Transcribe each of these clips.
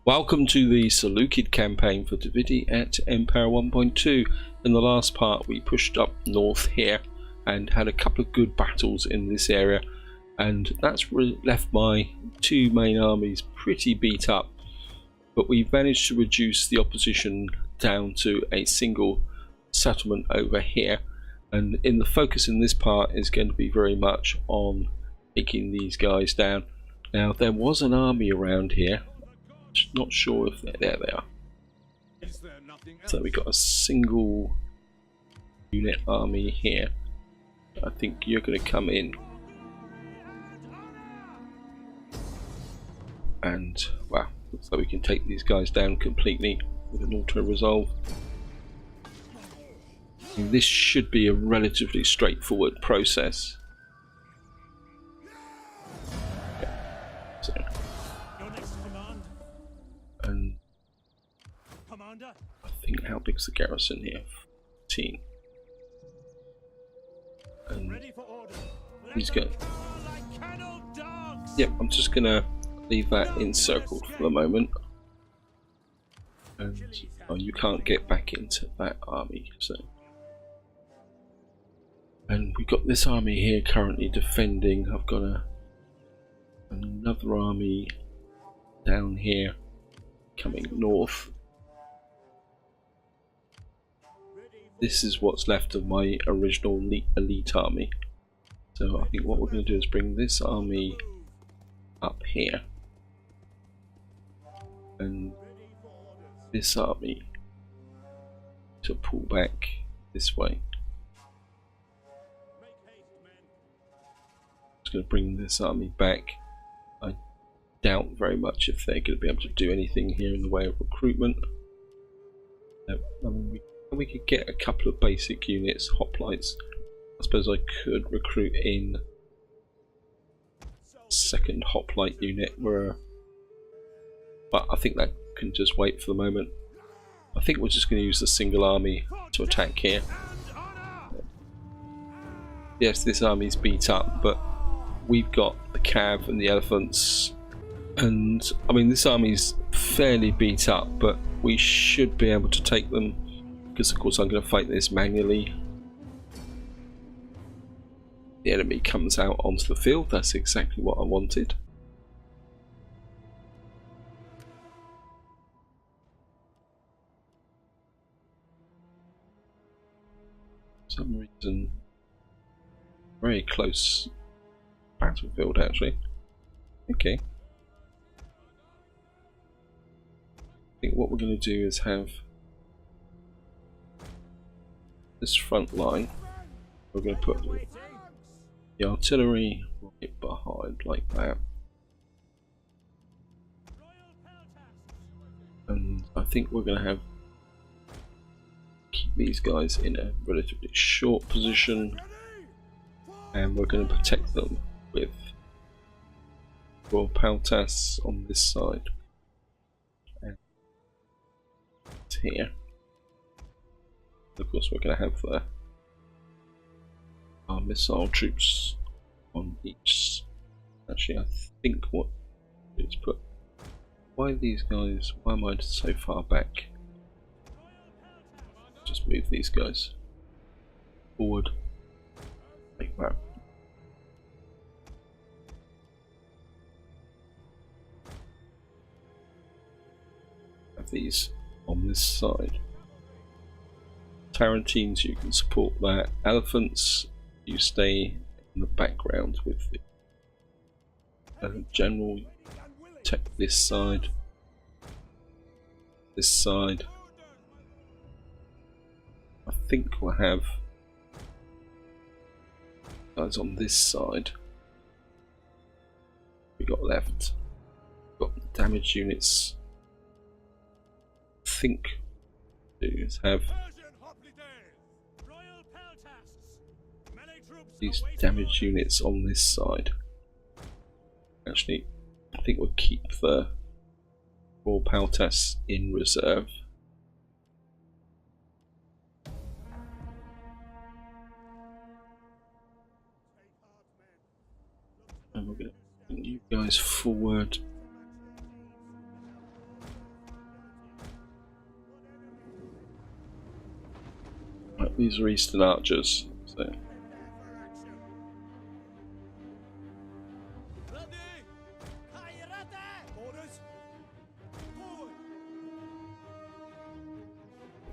Welcome to the Seleucid campaign for divinity at Impera 1.2. In the last part we pushed up north here and had a couple of good battles in this area, and that's left my two main armies pretty beat up, but we managed to reduce the opposition down to a single settlement over here, and in the focus in this part is going to be very much on taking these guys down. Now there was an army around here. Not sure if there they are. So we got a single unit army here. I think you're going to come in and wow, looks like we can take these guys down completely with an auto resolve. And this should be a relatively straightforward process. Okay. So. And I think, how big's the garrison here? 14. And he's going. Yep, I'm just gonna leave that encircled for the moment. And oh, you can't get back into that army, so. And we've got this army here currently defending. I've got another army down here coming north. This is what's left of my original elite army. So I think what we're going to do is bring this army up here and this army to pull back this way. Just going to bring this army back. I doubt very much if they're going to be able to do anything here in the way of recruitment. I mean, we could get a couple of basic units, hoplites. I suppose I could recruit in second hoplite unit, but I think that can just wait for the moment. I think we're just going to use the single army to attack here. Yes, this army's beat up, but we've got the cav and the elephants. And I mean, this army's fairly beat up, but we should be able to take them, because of course I'm going to fight this manually. The enemy comes out onto the field. That's exactly what I wanted. For some reason, very close battlefield actually. Okay. I think what we're going to do is have this front line. We're going to put the artillery right behind like that, and I think we're going to keep these guys in a relatively short position, and we're going to protect them with Royal Peltas on this side. Here, of course, we're going to have our missile troops on each. Actually, I think what is put. Why these guys? Why am I so far back? Just move these guys forward like that. Have these on this side. Tarantines, you can support that. Elephants, you stay in the background with the general. Protect this side. This side. I think we'll have guys on this side. We got left. Got damage units. Think is have these damage units on this side. Actually, I think we'll keep the Royal Peltas in reserve. And we're going to bring you guys forward These are Eastern archers. So.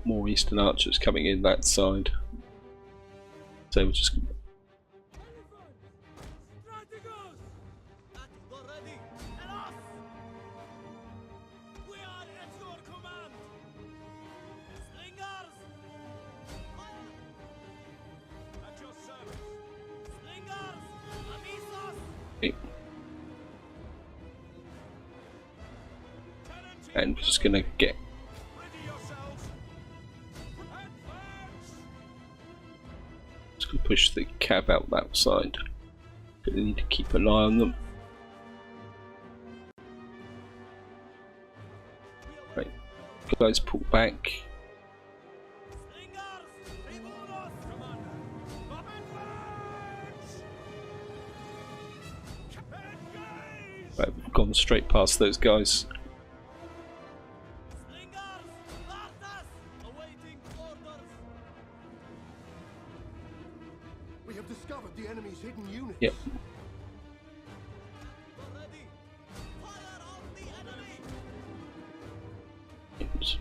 More Eastern archers coming in that side. So we're just. And we're just going to get push the cab out that side. Gonna need to keep an eye on them. Right, guys, pull back. Right, we've gone straight past those guys. Yep. Oops.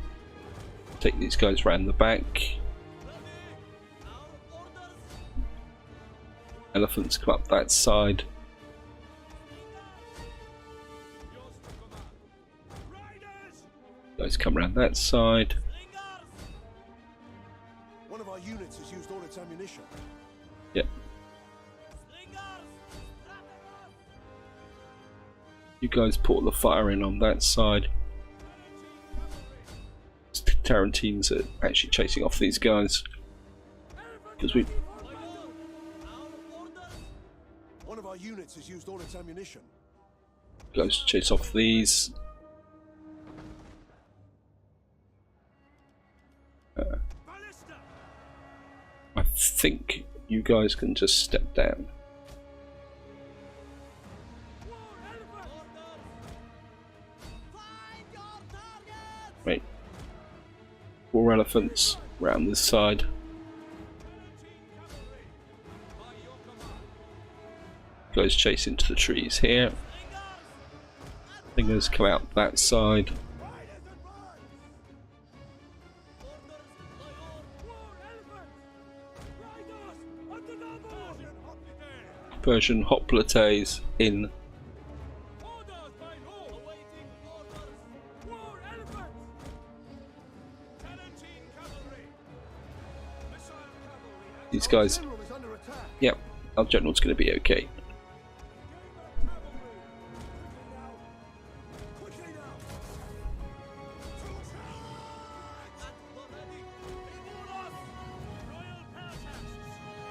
Take these guys round the back. Elephants come up that side. Guys come round that side. One of our units has used all its ammunition. Yep. You guys put the fire in on that side. Tarantines are actually chasing off these guys because we. One of our units has used all its ammunition. Guys chase off these. I think you guys can just step down. Right. 4 elephants round this side. Guys chase into the trees here. Fingers come out that side. Persian hoplites in. These guys, yep, our general's going to be okay.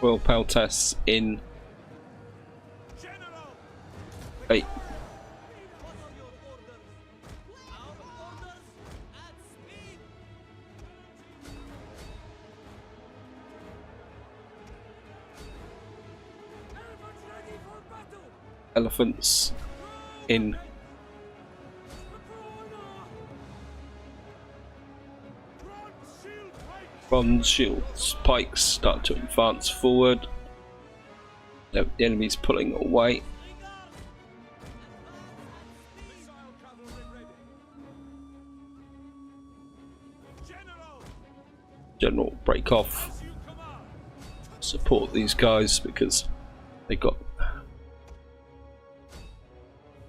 Royal Peltas in 8. Elephants in. Bronze shield spikes start to advance forward. No, the enemy's pulling away. General, break off. Support these guys because they got.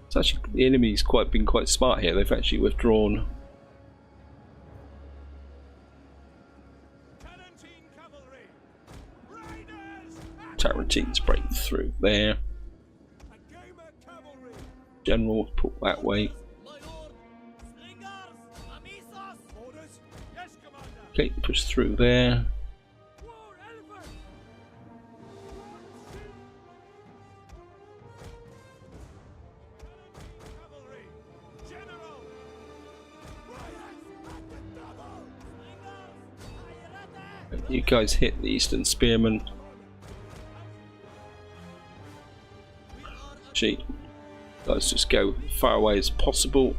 It's actually the enemy's been quite smart here. They've actually withdrawn. Tarantines break through there. General, pull that way. Okay, push through there. You guys hit the Eastern Spearmen. Actually, let's just go as far away as possible.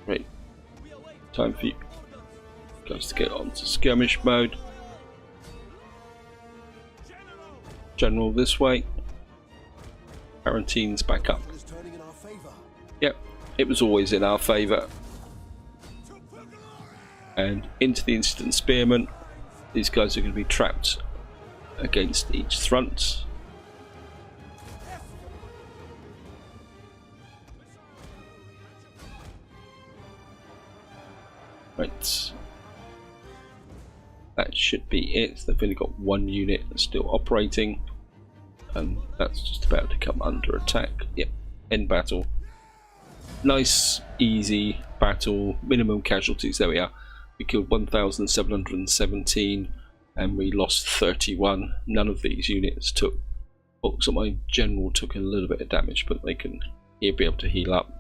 Right, Time for you guys to get onto skirmish mode. General this way. Quarantine's back up. Yep, it was always in our favour. And into the instant spearmen. These guys are going to be trapped against each front. Right. That should be it. They've only got one unit that's still operating. And that's just about to come under attack. Yep, end battle. Nice, easy battle. Minimum casualties. There we are. We killed 1,717 and we lost 31. None of these units took. Oh, so my general took a little bit of damage, but they can be able to heal up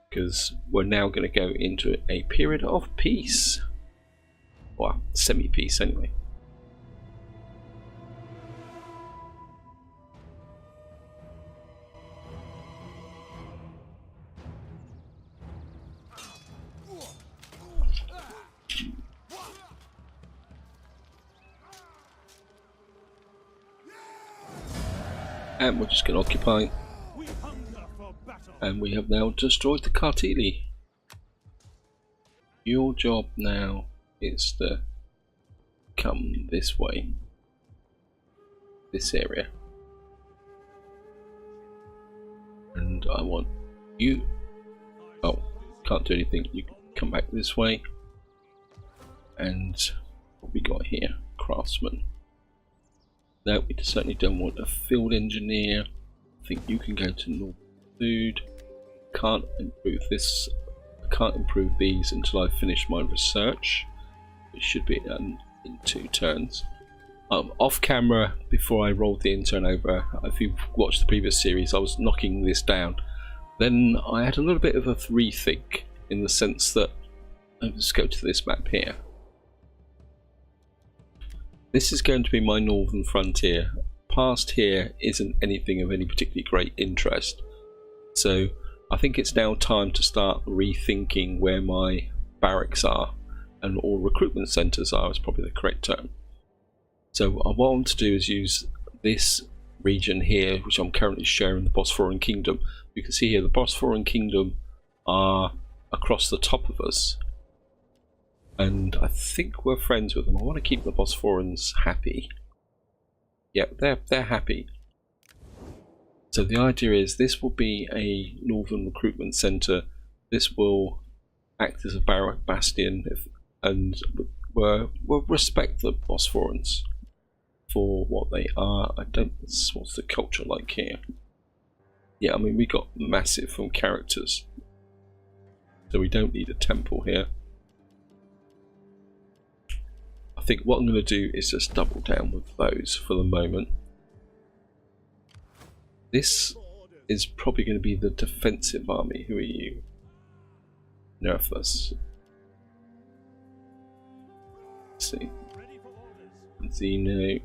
because we're now going to go into a period of peace. Well, semi-peace anyway. And we're just going to occupy. And we have now destroyed the Cartili. Your job now is to come this way. This area. And I want you. Oh, can't do anything. You can come back this way. And what we got here? Craftsman. No, we certainly don't want a field engineer. I think you can go to normal food. Can't improve this. I can't improve these until I finish my research. It should be done in 2 turns. Off camera, before I rolled the intern over, if you've watched the previous series, I was knocking this down. Then I had a little bit of a rethink in the sense that, let's go to this map here. This is going to be my northern frontier. Past here isn't anything of any particularly great interest. So I think it's now time to start rethinking where my barracks are, and all recruitment centres are is probably the correct term. So what I want to do is use this region here, which I'm currently sharing the Bosphorian Kingdom. You can see here the Bosphorian Kingdom are across the top of us. And I think we're friends with them. I want to keep the Bosphorans happy. Yep, they're happy. So the idea is this will be a northern recruitment centre. This will act as a barrack bastion, and we'll respect the Bosphorans for what they are. What's the culture like here? Yeah, I mean we got massive from characters, so we don't need a temple here. I think what I'm going to do is just double down with those for the moment. This is probably going to be the defensive army. Who are you? Nerf us. Let's see. Zeno.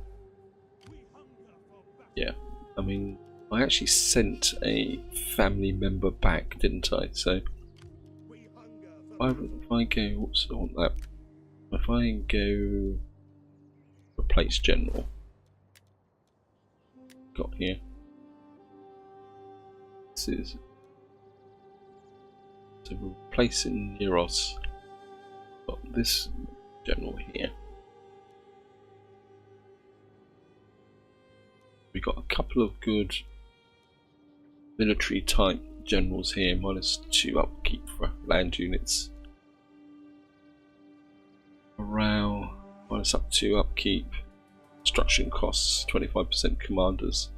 Yeah, I mean, I actually sent a family member back, didn't I? So, if I go, whoops, I want that. If I go replace general, got here. This is so we're replacing Neros. Got this general here. We got a couple of good military type generals here. -2 upkeep for land units. Morale, -2 upkeep. Construction costs, 25% commanders.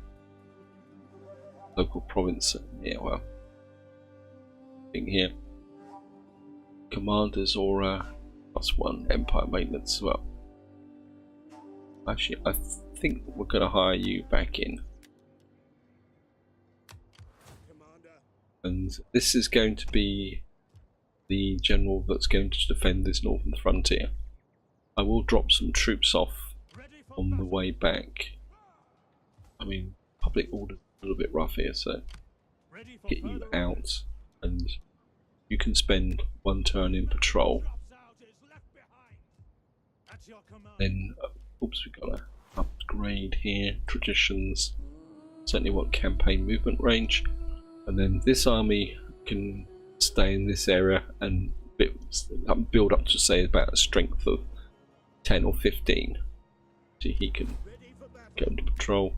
Local province, yeah, well, thing here. Commanders aura, +1 empire maintenance as well. Actually, I think we're going to hire you back in. And this is going to be the general that's going to defend this northern frontier. I will drop some troops off on the way back. I mean, public order is a little bit rough here, so get you out and you can spend 1 turn in patrol. Then, oops, we've got to upgrade here. Traditions certainly want campaign movement range, and then this army can stay in this area and build up to say about a strength of 10 or 15. So he can go into patrol.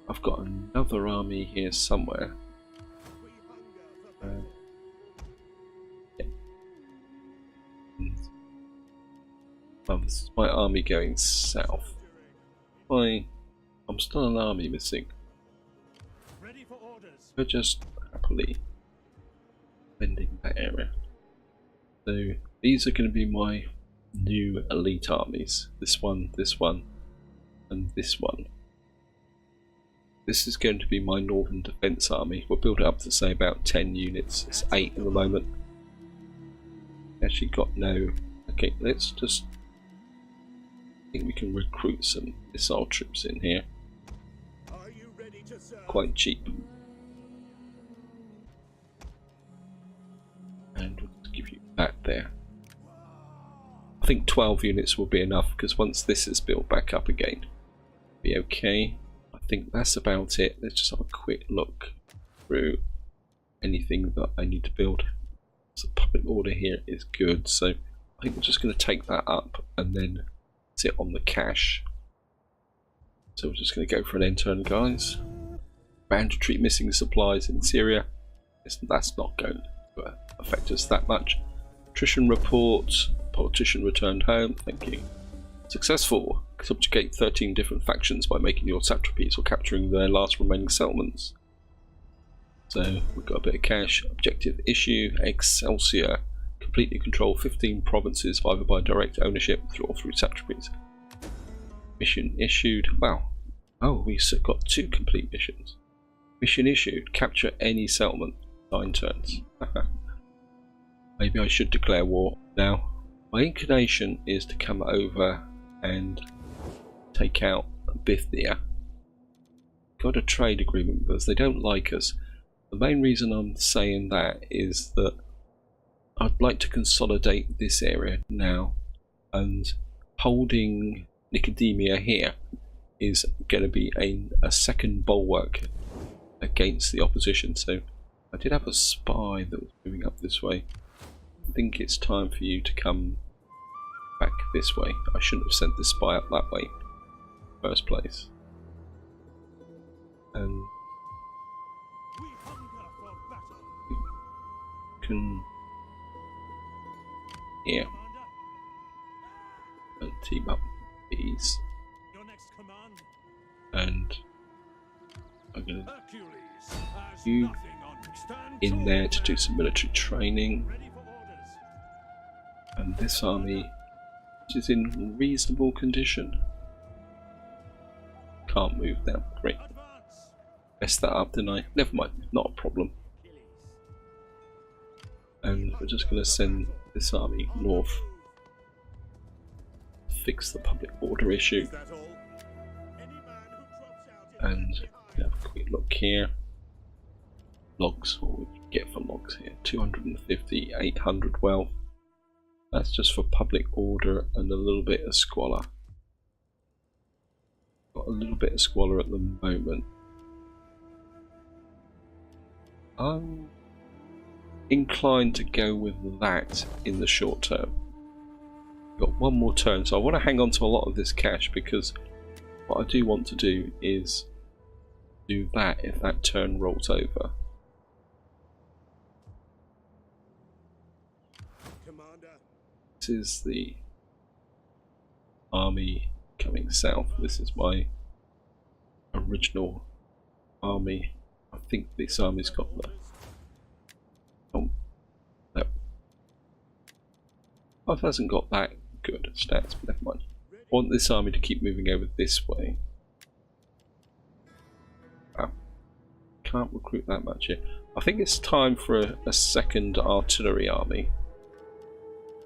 I've got another army here somewhere. Yeah. This is my army going south. I'm still an army missing. We're just happily defending that area. So these are going to be my new elite armies. This one, and this one. This is going to be my Northern Defence Army. We'll build it up to say about 10 units. It's 8 at the moment. Actually got no... Okay, let's just... I think we can recruit some missile troops in here. Quite cheap. And we'll give you that there. I think 12 units will be enough, because once this is built back up again, it'll be okay. I think that's about it. Let's just have a quick look through anything that I need to build. So public order here is good, so I think we're just going to take that up and then sit on the cache. So we're just going to go for an end turn, guys. Bound to treat missing supplies in Syria. That's not going to affect us that much. Attrition report. Politician returned home. Thank you. Successful. Subjugate 13 different factions by making your satrapies or capturing their last remaining settlements. So we've got a bit of cash. Objective issue. Excelsior. Completely control 15 provinces either by direct ownership or through satrapies. Mission issued. Wow. Oh, we got 2 complete missions. Mission issued. Capture any settlement. 9 turns. Maybe I should declare war now. My inclination is to come over and take out Bithynia. Got a trade agreement with us. They don't like us. The main reason I'm saying that is that I'd like to consolidate this area now, and holding Nicodemia here is going to be a second bulwark against the opposition. So I did have a spy that was moving up this way. I think it's time for you to come back this way. I shouldn't have sent this spy up that way in the first place. And you can here and team up these, and I'm going to you in there to do some military training. And this army, which is in reasonable condition, can't move now. Great. Messed that up, didn't I? Never mind, not a problem. And we're just going to send this army north, fix the public order issue, and have a quick look here. Logs, what we can get for logs here: 250, 800 wealth. That's just for public order and a little bit of squalor. Got a little bit of squalor at the moment. I'm inclined to go with that in the short term. Got one more turn, so I want to hang on to a lot of this cash, because what I do want to do is do that if that turn rolls over. This is the army coming south. This is my original army. I think this army's got the... Oh, no. Oh, it hasn't got that good stats, but never mind. I want this army to keep moving over this way. Wow. Can't recruit that much here. I think it's time for a second artillery army.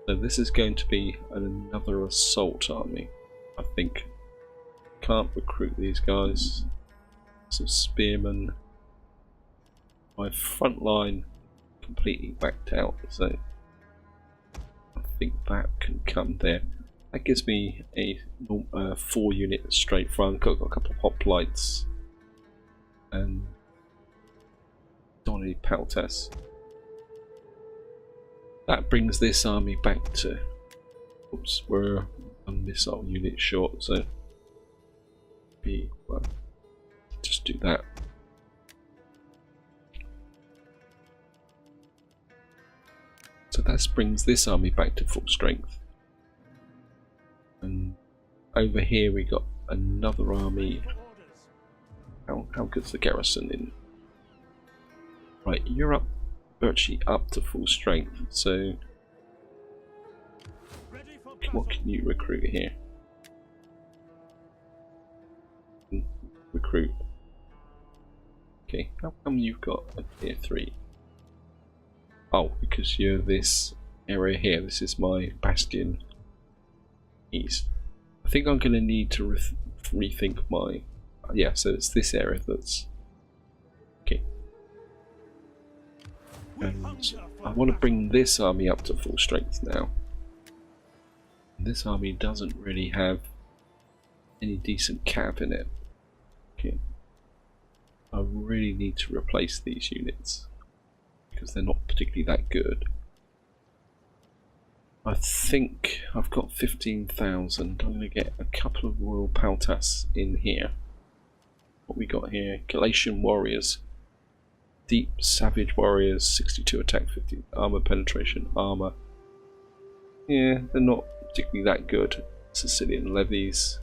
So this is going to be another assault army, I think. Can't recruit these guys. Some spearmen. My front line completely whacked out, so I think that can come there. That gives me a 4 unit straight front. Got a couple of hoplites and don't want any peltas. That brings this army back to. Oops, we're a missile unit short, so well, just do that. So that brings this army back to full strength. And over here we got another army. How good's the garrison in? Right, you're up, virtually up to full strength. So what can you recruit here? Recruit. Okay, how come you've got a tier 3? Oh, because you're this area here. This is my bastion east. I think I'm going to need to rethink my. Yeah, so it's this area that's. Okay. And I want to bring this army up to full strength now. And this army doesn't really have any decent cav in it. Okay. I really need to replace these units, because they're not particularly that good. I think I've got 15,000. I'm going to get a couple of Royal Peltas in here. What we got here? Galatian Warriors. Deep Savage Warriors, 62 attack, 50 armor penetration, armor. Yeah, they're not particularly that good. Sicilian Levies.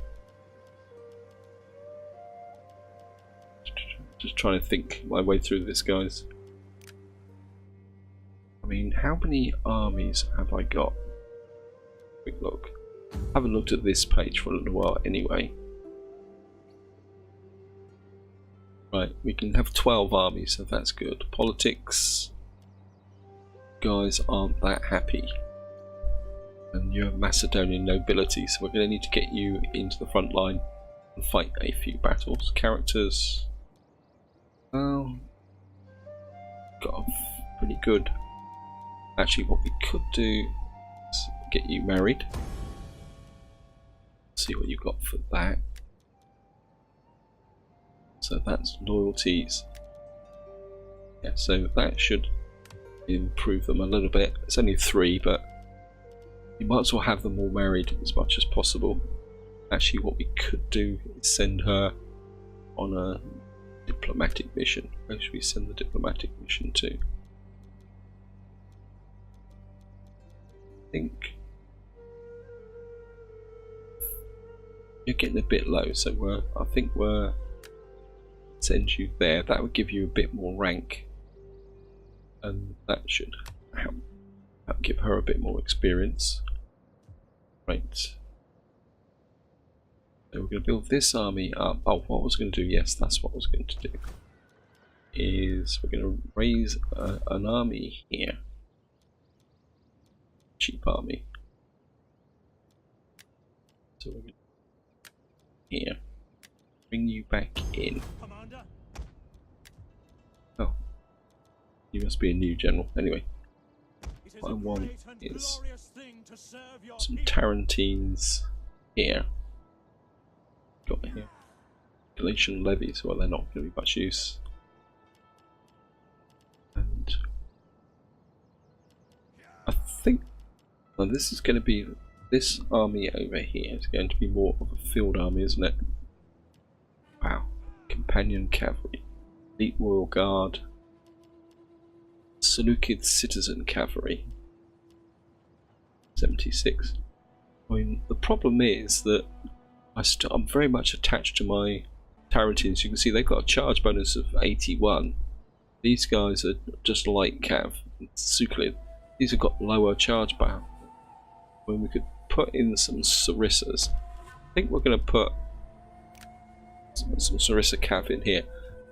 Just trying to think my way through this, guys. I mean, how many armies have I got? Quick look. I haven't looked at this page for a little while anyway. Right, we can have 12 armies, so that's good. Politics. Guys aren't that happy. And you're Macedonian nobility, so we're going to need to get you into the front line and fight a few battles. Characters. Well, got a pretty good. Actually, what we could do is get you married. See what you got for that. So that's loyalties. Yeah, so that should improve them a little bit. It's only 3, but you might as well have them all married as much as possible. Actually, what we could do is send her on a diplomatic mission. Where should we send the diplomatic mission to? I think you're getting a bit low, so I think we're send you there. That would give you a bit more rank, and that should help give her a bit more experience. Right. So we're going to build this army up. Oh, what I was going to do, yes, that's what I was going to do, is we're going to raise an army here. Cheap army. So we're going to here. Bring you back in. Oh. You must be a new general. Anyway. What I want is some Tarantines here. Got here. Galatian levies, well, they're not going to be much use. And I think this is going to be, this army over here is going to be more of a field army, isn't it? Wow. Companion cavalry, elite royal guard, Seleucid citizen cavalry. 76. I mean, the problem is that I'm very much attached to my Tarantines. You can see they've got a charge bonus of 81. These guys are just light cav. Suclid. These have got lower charge bound. When we could put in some Sarissas. I think we're going to put some Sarissa cav in here.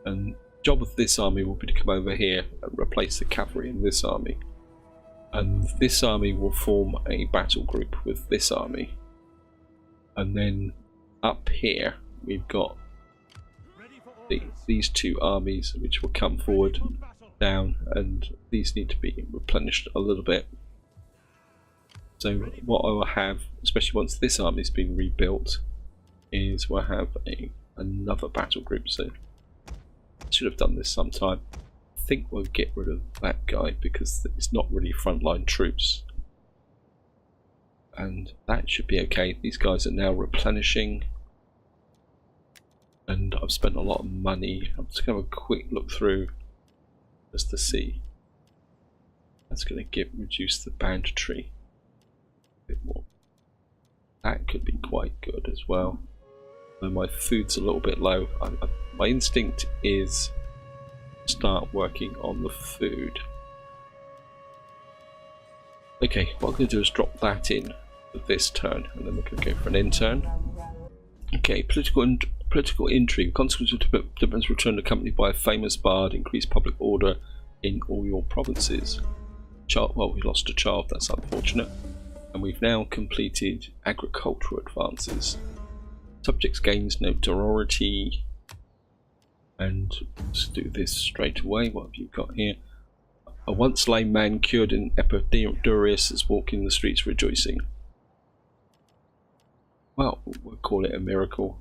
And the job of this army will be to come over here and replace the cavalry in this army. And this army will form a battle group with this army. And then up here we've got these two armies which will come forward down, and these need to be replenished a little bit. So what I will have, especially once this army's been rebuilt, is we'll have another battle group. So I should have done this sometime. I think we'll get rid of that guy because it's not really frontline troops, and that should be okay. These guys are now replenishing, and I've spent a lot of money. I'm just going to have a quick look through just to see. That's going to reduce the banditry a bit more. That could be quite good as well. Though my food's a little bit low. My instinct is start working on the food. Okay, what I'm going to do is drop that in for this turn, and then we're going to go for an end turn. Okay, political intrigue. Consequence of developments returned accompanied by a famous bard, increased public order in all your provinces. Well, we lost a child, that's unfortunate. And we've now completed agricultural advances. Subjects gains notoriety. And let's do this straight away. What have you got here? A once lame man cured in Epidurius is walking the streets rejoicing. Well, we'll call it a miracle.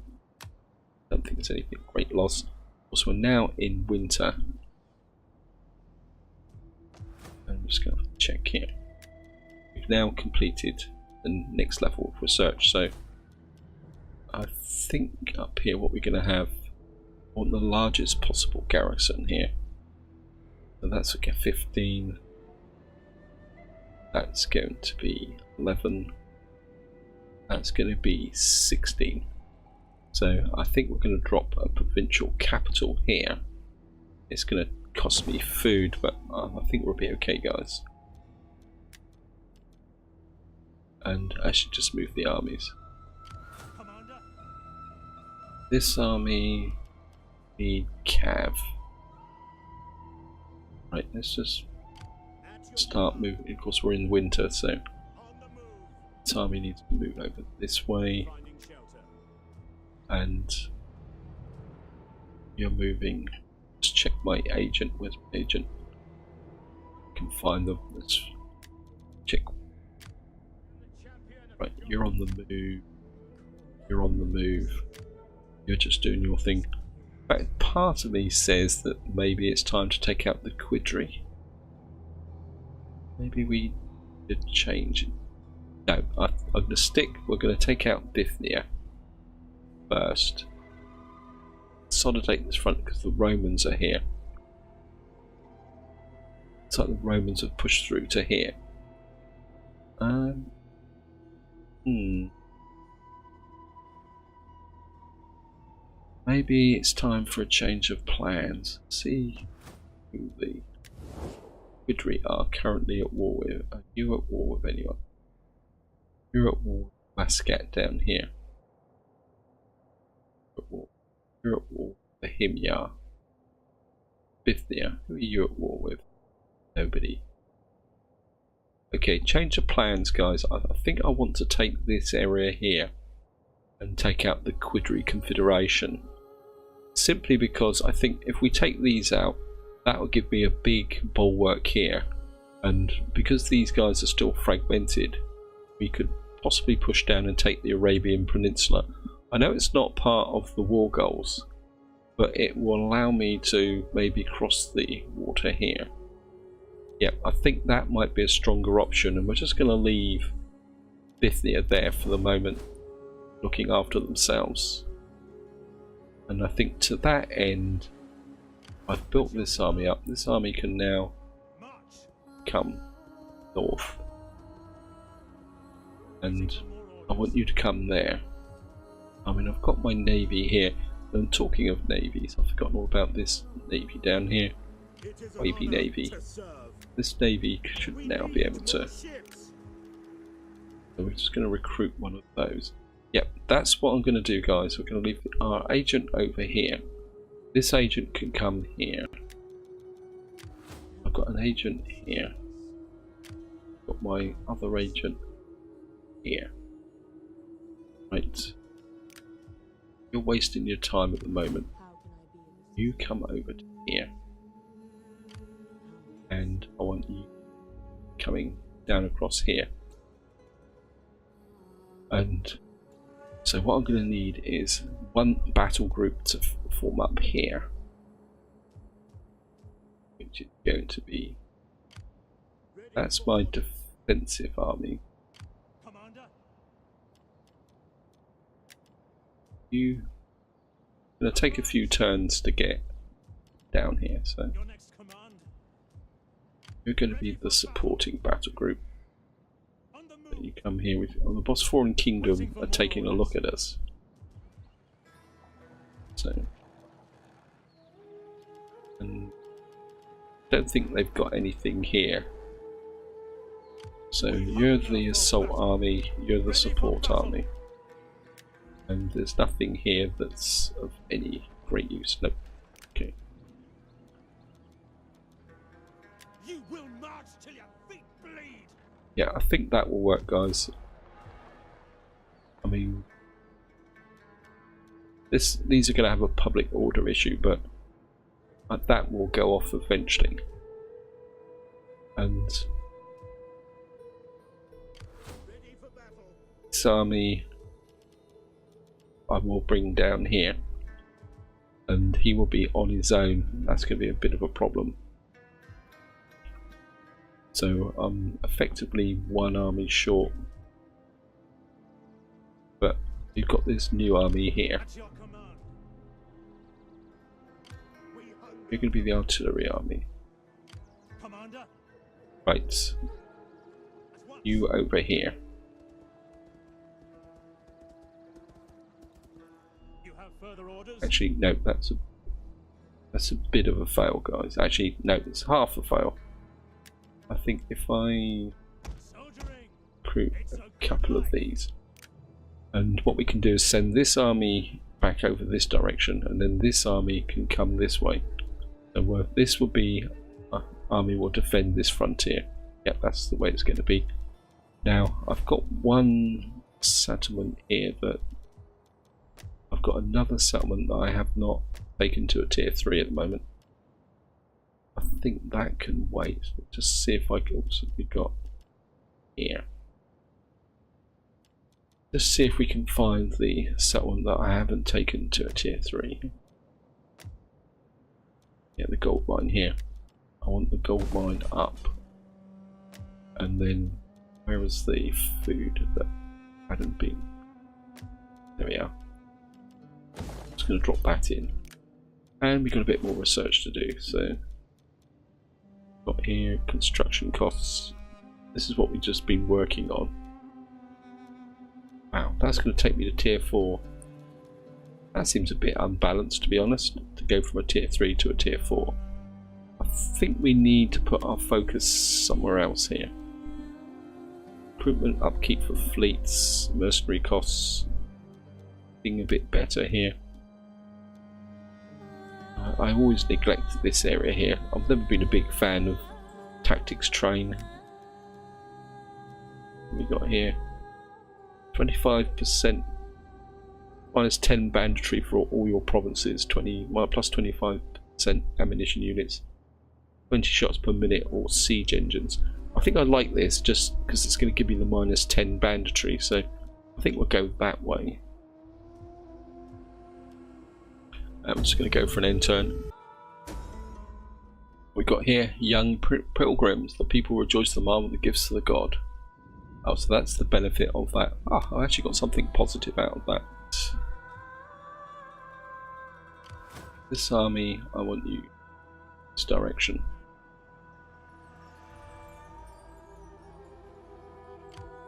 Don't think there's anything great loss. Also, we're now in winter. I'm just going to check here. We've now completed the next level of research, so I think up here what we're going to have, I want the largest possible garrison here. So that's okay, 15. That's going to be 11. That's going to be 16. So I think we're going to drop a provincial capital here. It's going to cost me food, but I think we'll be okay, guys. And I should just move the armies. This army need cav. Right, let's just start moving. Of course, we're in winter, so this army needs to move over this way. And you're moving. Let's check my agent. Where's my agent? I can find them. Let's check. Right, you're on the move. You're on the move. You're just doing your thing. In fact, part of me says that maybe it's time to take out the Quidri. Maybe we did change. No, I'm going to stick. We're going to take out Bithynia first. Consolidate this front because the Romans are here. It's like the Romans have pushed through to here. Maybe it's time for a change of plans. See who the Quidri are currently at war with. Are you at war with anyone? You're at war with Mascat down here. You're at war with Himyar. Bithynia, who are you at war with? Nobody. Okay, change of plans, guys. I think I want to take this area here and take out the Quidri Confederation. Simply because I think if we take these out, that will give me a big bulwark here. And because these guys are still fragmented, we could possibly push down and take the Arabian Peninsula. I know it's not part of the war goals, but it will allow me to maybe cross the water here. Yeah, I think that might be a stronger option, and we're just going to leave Bithynia there for the moment, looking after themselves. And I think to that end, I've built this army up. This army can now come north. And I want you to come there. I mean, I've got my navy here. And talking of navies, I've forgotten all about this navy down here. Wavy navy. This navy should now be able to... So we're just going to recruit one of those. Yep, that's what I'm going to do, guys. We're going to leave our agent over here. This agent can come here. I've got an agent here. I've got my other agent here. Right. You're wasting your time at the moment. You come over to here. and I want you coming down across here. And so what I'm going to need is one battle group to form up here, which is going to be, that's my defensive army. You going to take a few turns to get down here, so you're going to be the supporting battle group. You come here with the Bosphorian Kingdom are taking a look at us. So, and don't think they've got anything here. So you're the assault army, you're the support army, and there's nothing here that's of any great use. Nope. Okay. You will march till your feet bleed. Yeah, I think that will work, guys. I mean, these are going to have a public order issue, but that will go off eventually. And this army I will bring down here, and he will be on his own. That's going to be a bit of a problem. So I'm effectively one army short, but you've got this new army here. You're going to be the artillery army. Right, you over here. Actually, no, that's a bit of a fail, guys. Actually, no, it's half a fail. I think if I recruit a couple of these, and what we can do is send this army back over this direction, and then this army can come this way. So this will be, army will defend this frontier. Yep, that's the way it's going to be. Now, I've got one settlement here, but I've got another settlement that I have not taken to a tier 3 at the moment. I think that can wait. Just see if I can also be got here. Just see if we can find the settlement that I haven't taken to a tier 3. Yeah, the gold mine here. I want the gold mine up. And then where was the food that hadn't been? There we are. Just going to drop that in. And we've got a bit more research to do, so got here construction costs. This is what we've just been working on. Wow, that's going to take me to tier 4. That seems a bit unbalanced, to be honest, to go from a tier 3 to a tier 4. I think we need to put our focus somewhere else here. Equipment upkeep for fleets, mercenary costs, being a bit better here. I always neglect this area here. I've never been a big fan of tactics train. What we got here? 25% minus 10 banditry for all your provinces. Plus 25% ammunition units. 20 shots per minute or siege engines. I think I like this just because it's going to give me the minus 10 banditry. So I think we'll go that way. I'm just going to go for an end turn. We got here young pilgrims. The people rejoice the marvel with the gifts of the god. Oh, so that's the benefit of that. Ah, I actually got something positive out of that. This army, I want you this direction.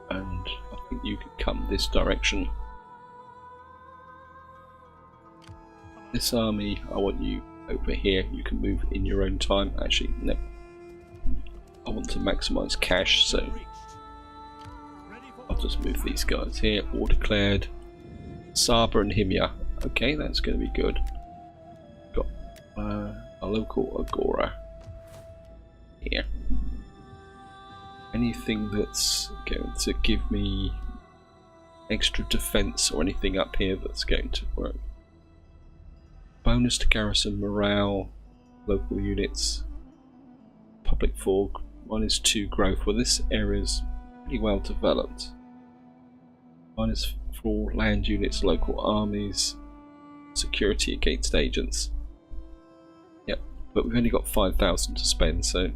And I think you could come this direction. This army, I want you over here. You can move in your own time. Actually, no. I want to maximise cash, so I'll just move these guys here. War declared. Saba and Himya. Okay, that's going to be good. Got a local Agora here. Anything that's going to give me extra defense or anything up here that's going to work. Bonus to garrison morale, local units, public 4, -2 growth. Well, this area is pretty well developed. -4 land units, local armies, security against agents. Yep, but we've only got 5,000 to spend, so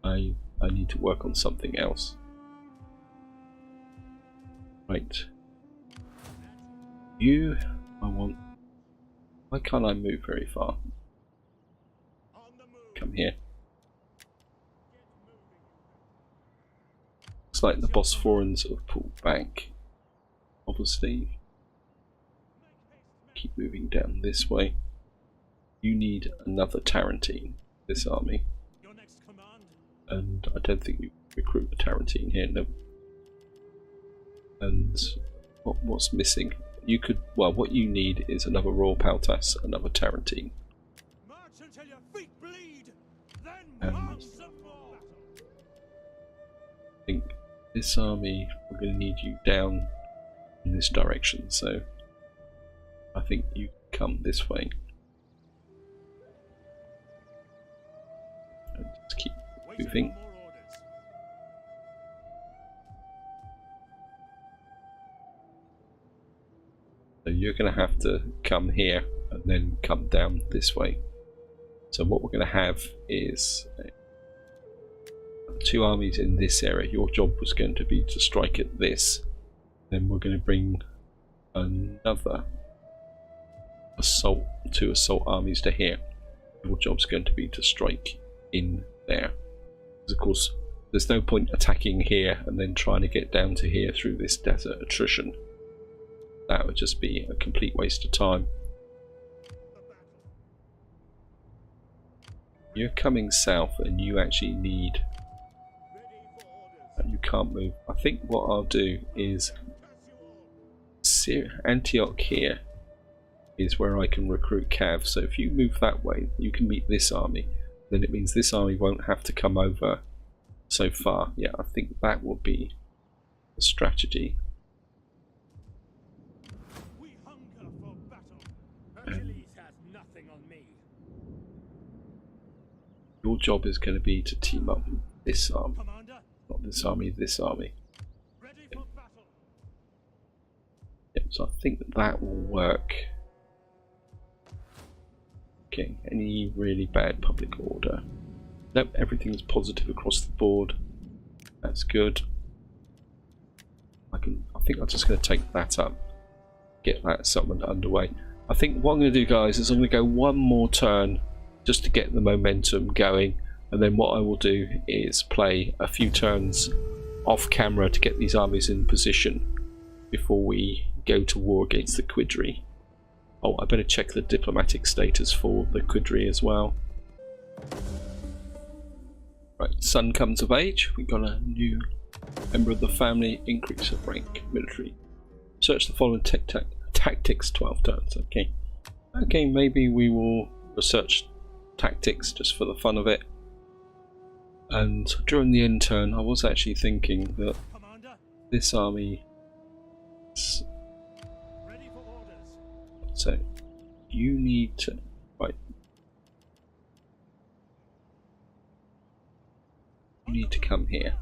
I need to work on something else. Right. Why can't I move very far? Come here. Looks like the Bosphorans have pulled back. Obviously, keep moving down this way. You need another Tarantine, this army. And I don't think you recruit a Tarantine here, no. And what's missing? You could, well, what you need is another Royal Paltas, another Tarantine. March until your feet bleed, then I think this army, we're going to need you down in this direction, so I think you come this way. And just keep moving. So you're going to have to come here and then come down this way. So what we're going to have is 2 armies in this area. Your job was going to be to strike at this. Then we're going to bring another 2 assault armies to here. Your job's going to be to strike in there. Because of course, there's no point attacking here and then trying to get down to here through this desert attrition. That would just be a complete waste of time. You're coming south and you actually need... You can't move. I think what I'll do is... Antioch here is where I can recruit Cav. So if you move that way, you can meet this army. Then it means this army won't have to come over so far. Yeah, I think that will be the strategy. Your job is going to be to team up with this army. Not this army, this army. Yep, so I think that will work. Okay, any really bad public order? Nope, everything's positive across the board. That's good. I think I'm just going to take that up. Get that settlement underway. I think what I'm going to do, guys, is I'm going to go one more turn just to get the momentum going, and then what I will do is play a few turns off camera to get these armies in position before we go to war against the Quidri. Oh, I better check the diplomatic status for the Quidri as well. Right, son comes of age. We've got a new member of the family, increase of rank, military. Search the following tactics 12 turns. Okay, maybe we will research tactics just for the fun of it. And during the end turn, I was actually thinking that this army. So you need to You need to come here,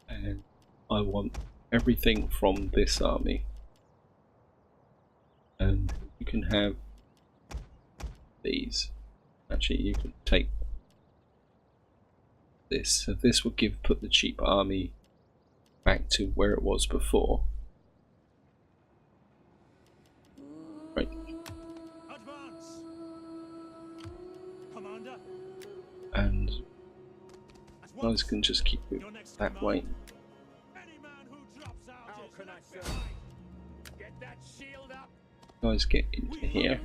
and I want everything from this army, and you can have these. Actually, you can take this. So this will put the cheap army back to where it was before. Right. Advance. Commander. And you guys can just keep moving that way. Any man who drops out. How can I serve? Get that shield up. You guys get into here.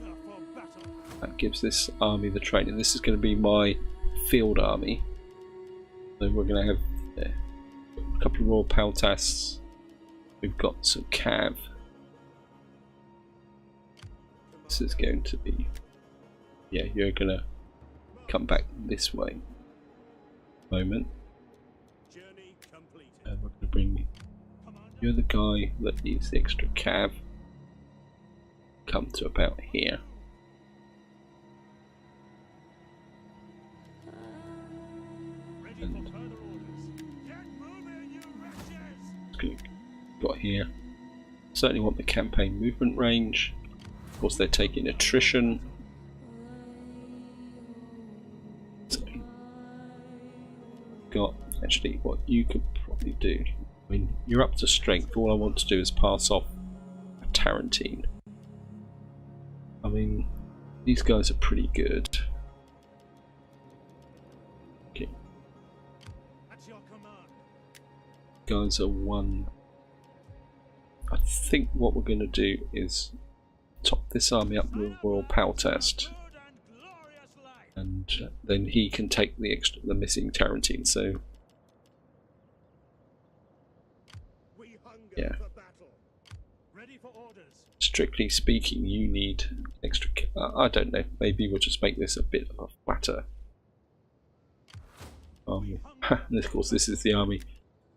That gives this army the training. This is going to be my field army. So we're going to have a couple of Royal Paltas. We've got some Cav. This is going to be... Yeah, you're going to come back this way. Moment. And we're going to bring... You're the guy that needs the extra Cav. Come to about here. Certainly want the campaign movement range. Of course, they're taking attrition. So, got actually what you could probably do. I mean, you're up to strength. All I want to do is pass off a Tarantine. I mean, these guys are pretty good. Okay. At your command. Guys are one. I think what we're going to do is top this army up with a royal power test, Good and glorious life. and then he can take the missing Tarantine. So We hunger yeah, for battle. Ready for orders. strictly speaking, you need extra. I don't know. Maybe we'll just make this a bit of a flatter. And of course, this is the army.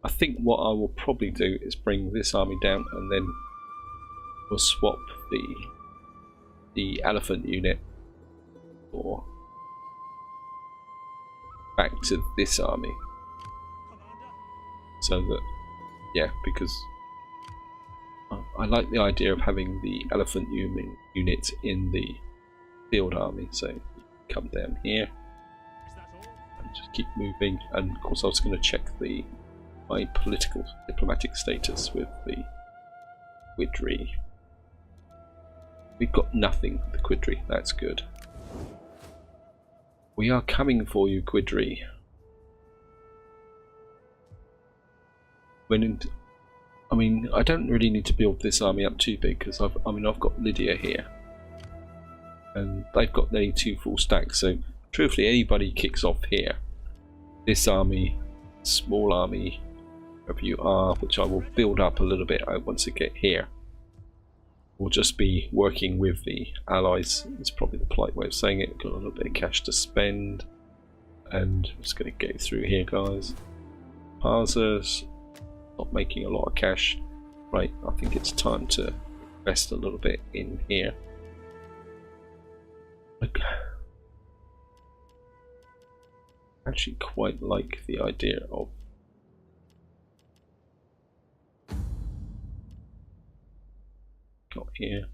I think what I will probably do is bring this army down, and then we'll swap the elephant unit or back to this army, Commander. so that, yeah, because I like the idea of having the elephant unit in the field army. So you come down here Is that all? and just keep moving. And of course, I was going to check my political diplomatic status with the Quidri. We've got nothing with the Quidri. That's good. We are coming for you, Quidri. I mean, I don't really need to build this army up too big, because I've got Lydia here, and they've got nearly 2 full stacks. So truthfully, anybody kicks off here, this army, small army, wherever you are, which I will build up a little bit once I get here, will just be working with the allies. It's probably the polite way of saying it. Got a little bit of cash to spend, and I'm just going to go through here, guys. Parsers, not making a lot of cash. Right, I think it's time to invest a little bit in here. Okay. I actually quite like the idea of got here.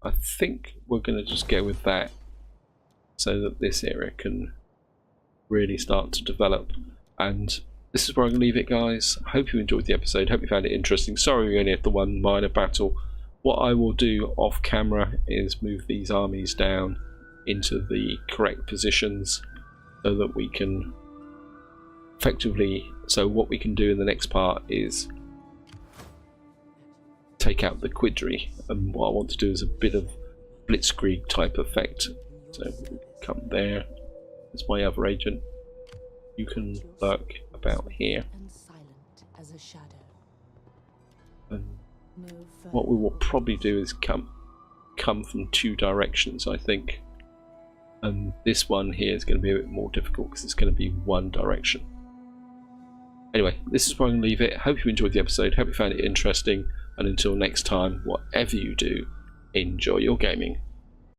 I think we're going to just go with that, so that this area can really start to develop. And this is where I'm going to leave it, guys. I hope you enjoyed the episode. Hope you found it interesting. Sorry we only had the one minor battle. What I will do off camera is move these armies down into the correct positions, so that we can effectively, so what we can do in the next part is take out the Quidri, and what I want to do is a bit of blitzkrieg type effect. So come there. There's my other agent. You can lurk about here, and silent as a shadow. and No what we will probably do is come from 2 directions, I think. And this one here is going to be a bit more difficult, because it's going to be 1 direction. Anyway, this is where I'm going to leave it. Hope you enjoyed the episode. Hope you found it interesting. And until next time, whatever you do, enjoy your gaming.